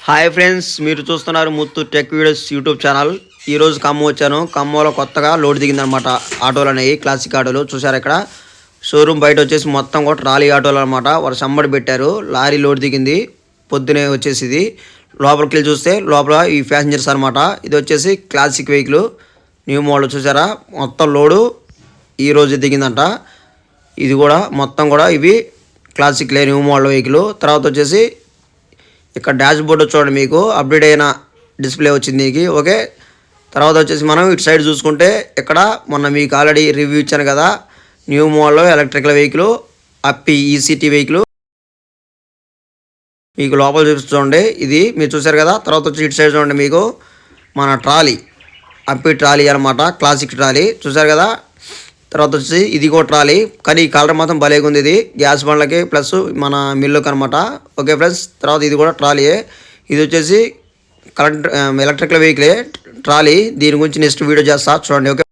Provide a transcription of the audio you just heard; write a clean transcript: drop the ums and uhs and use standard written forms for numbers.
Hi friends, మీరు చూస్తున్నారు Muthu tech videos YouTube channel. ఈరోజు ఖమ్మం వచ్చాను. ఖమ్మంలో కొత్తగా లోడ్ దిగిందనమాట ఆటోలు అనేవి, క్లాసిక్ ఆటోలు. చూసారు ఇక్కడ షోరూమ్ బయట వచ్చేసి మొత్తం కూడా ట్రాలీ ఆటోలు అనమాట. వాళ్ళు సమ్మడి పెట్టారు, లారీ లోడ్ దిగింది పొద్దునే వచ్చేసి. ఇది లోపలికి వెళ్ళి చూస్తే లోపల ఈ ప్యాసింజర్స్ అనమాట. ఇది వచ్చేసి క్లాసిక్ వెహికల్, న్యూ మోడల్. చూసారా మొత్తం లోడు ఈరోజు దిగిందంట. ఇది కూడా మొత్తం కూడా ఇవి క్లాసిక్ న్యూ మోడల్ వెహికల్. తర్వాత వచ్చేసి ఇక్కడ డాష్ బోర్డు చూడండి, మీకు అప్డేట్ అయిన డిస్ప్లే వచ్చింది మీకు. ఓకే, తర్వాత వచ్చేసి మనం ఇటు సైడ్ చూసుకుంటే ఇక్కడ మొన్న మీకు ఆల్రెడీ రివ్యూ ఇచ్చాను కదా, న్యూ మోడల్ ఎలక్ట్రికల్ వెహికల్ అప్పి ఈసీటీ వెహికల్. మీకు లోపల చూడండి, ఇది మీరు చూసారు కదా. తర్వాత వచ్చి ఇటు సైడ్ చూడండి, మీకు మన ట్రాలీ అప్పి ట్రాలీ అనమాట, క్లాసిక్ ట్రాలీ. చూసారు కదా. తర్వాత వచ్చి ఇది కూడా ట్రాలీ, కానీ ఈ కలర్ మాత్రం భలేగా ఉంది. ఇది గ్యాస్ బండ్లకి ప్లస్ మన మిల్లుకి అనమాట. ఓకే ఫ్రెండ్స్, తర్వాత ఇది కూడా ట్రాలీయే. ఇది వచ్చేసి కరెంట్ ఎలక్ట్రికల్ వెహికలే ట్రాలీ. దీని గురించి నెక్స్ట్ వీడియో చేస్తా చూడండి. ఓకే.